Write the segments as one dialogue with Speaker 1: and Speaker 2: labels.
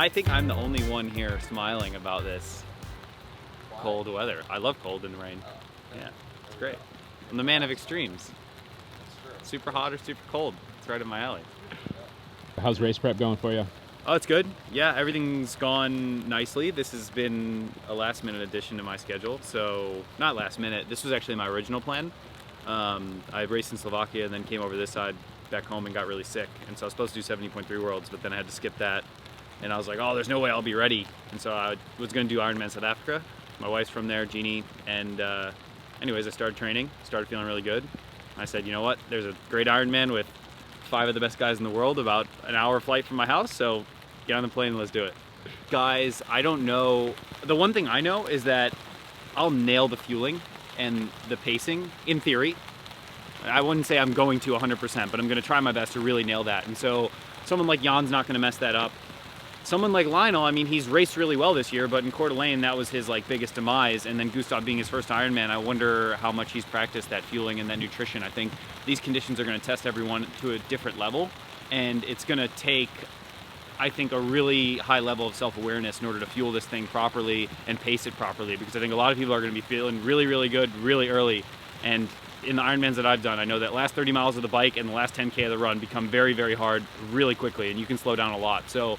Speaker 1: I think I'm the only one here smiling about this cold weather. I love cold and rain. Yeah, it's great. I'm the man of extremes. Super hot or super cold. It's right in my alley.
Speaker 2: How's race prep going for you?
Speaker 1: Oh, it's good. Yeah, everything's gone nicely. This has been a last minute addition to my schedule. So, not last minute. This was actually my original plan. I raced in Slovakia and then came over this side back home and got really sick. And so I was supposed to do 70.3 Worlds, but then I had to skip that. And I was like, oh, there's no way I'll be ready. And so I was going to do Ironman South Africa. My wife's from there, Jeannie. And anyways, I started training, started feeling really good. I said, you know what? There's a great Ironman with 5 of the best guys in the world, about an hour flight from my house. So get on the plane and let's do it. Guys, I don't know. The one thing I know is that I'll nail the fueling and the pacing in theory. I wouldn't say I'm going to 100%, but I'm going to try my best to really nail that. And so someone like Jan's not going to mess that up. Someone like Lionel, I mean, he's raced really well this year, but in Coeur d'Alene, that was his biggest demise. And then Gustav being his first Ironman, I wonder how much he's practiced that fueling and that nutrition. I think these conditions are going to test everyone to a different level, and it's going to take, I think, a really high level of self-awareness in order to fuel this thing properly and pace it properly, because I think a lot of people are going to be feeling really, really good really early. And in the Ironmans that I've done, I know that last 30 miles of the bike and the last 10K of the run become very, very hard really quickly, and you can slow down a lot. So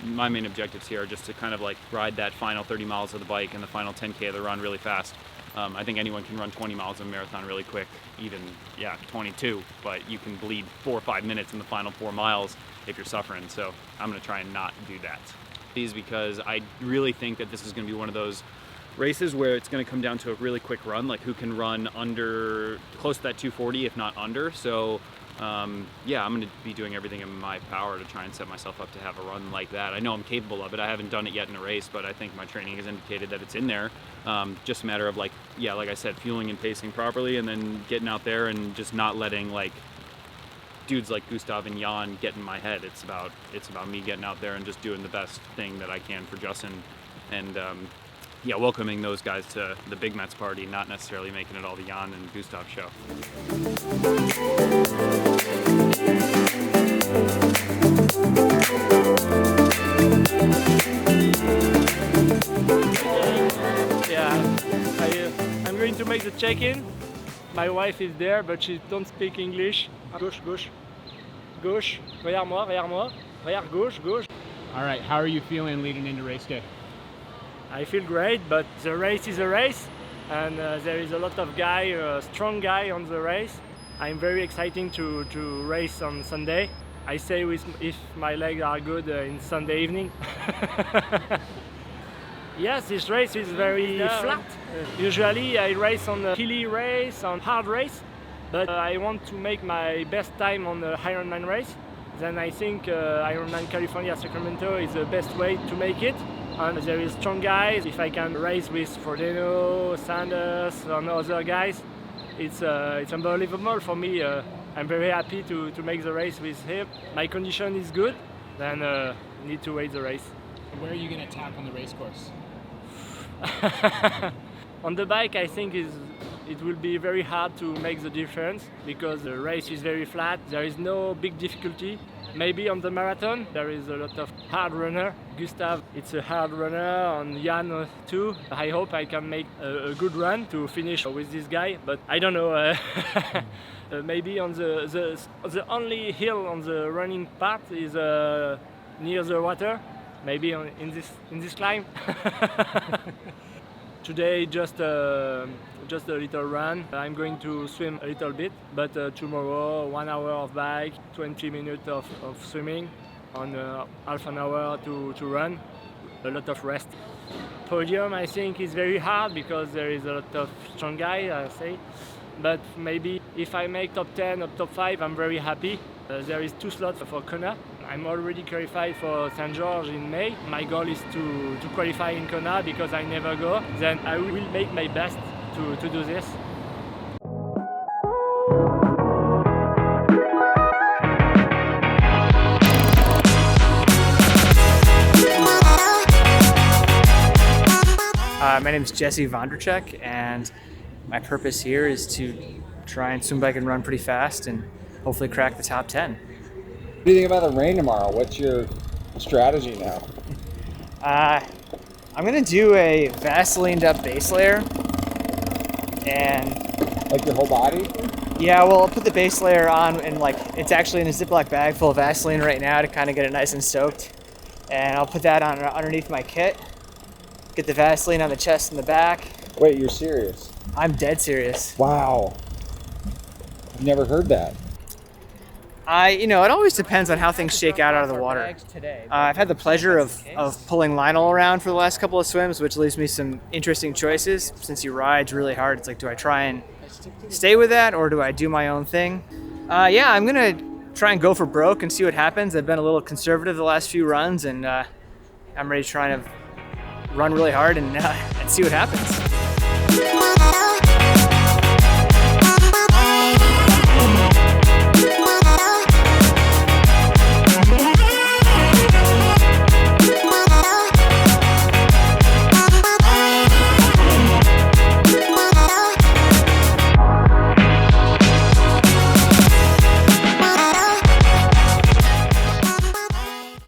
Speaker 1: my main objectives here are just to kind of ride that final 30 miles of the bike and the final 10K of the run really fast. I think anyone can run 20 miles of a marathon really quick, even 22, but you can bleed 4 or 5 minutes in the final 4 miles if you're suffering. So I'm going to try and not do that. Because I really think that this is going to be one of those races where it's going to come down to a really quick run, who can run under close to that 240 if not under. So I'm going to be doing everything in my power to try and set myself up to have a run like that. I know I'm capable of it. I haven't done it yet in a race, but I think my training has indicated that it's in there. Just a matter of like I said, fueling and pacing properly, and then getting out there and just not letting dudes like Gustav and Jan get in my head. It's about me getting out there and just doing the best thing that I can for Justin, and welcoming those guys to the Big Mets party, not necessarily making it all the Jan and Gustav show.
Speaker 3: I'm going to make the check-in. My wife is there, but she don't speak English. Gauche, gauche. Gauche. Regarde-moi, regarde-moi. Regarde, gauche, gauche.
Speaker 2: All right, how are you feeling leading into race day?
Speaker 3: I feel great, but the race is a race, and there is a lot of strong guy on the race. I'm very excited to race on Sunday. I say if my legs are good in Sunday evening. Yes, this race is very flat. Usually I race on a hilly race, on hard race, but I want to make my best time on the Ironman race. Then I think Ironman California Sacramento is the best way to make it. And there is strong guys. If I can race with Frodeno, Sanders, and other guys, it's unbelievable for me. I'm very happy to make the race with him. My condition is good, then need to wait the race.
Speaker 2: Where are you going to attack on the race course?
Speaker 3: On the bike, I think it will be very hard to make the difference because the race is very flat. There is no big difficulty. Maybe on the marathon, there is a lot of hard runner. Gustav, it's a hard runner, and Jan too. I hope I can make a good run to finish with this guy, but I don't know. Maybe on the only hill on the running part is near the water. Maybe in this climb. Today just a little run. I'm going to swim a little bit, but tomorrow 1 hour of bike, 20 minutes of swimming, and half an hour to run. A lot of rest. Podium I think is very hard because there is a lot of strong guys, I say. But maybe if I make top 10 or top 5, I'm very happy. There is 2 slots for Kona. I'm already qualified for St. George in May. My goal is to qualify in Kona because I never go. Then I will make my best to do this.
Speaker 4: My name is Jesse Vondrachek, and my purpose here is to try and swim, bike, and run pretty fast and hopefully crack the top 10.
Speaker 5: What do you think about the rain tomorrow? What's your strategy now?
Speaker 4: I'm gonna do a Vaselined up base layer, and
Speaker 5: Like your whole body?
Speaker 4: yeah, well, I'll put the base layer on, and like it's actually in a Ziploc bag full of Vaseline right now to kind of get it nice and soaked, and I'll put that on underneath my kit. Get the Vaseline on the chest and the back.
Speaker 5: Wait, you're serious?
Speaker 4: I'm dead serious.
Speaker 5: Wow. I've never heard that.
Speaker 4: It always depends on how things shake out of the water. I've had the pleasure of pulling Lionel around for the last couple of swims, which leaves me some interesting choices. Since he rides really hard, it's like, do I try and stay with that, or do I do my own thing? Yeah, I'm gonna try and go for broke and see what happens. I've been a little conservative the last few runs, and I'm ready to try and run really hard and see what happens.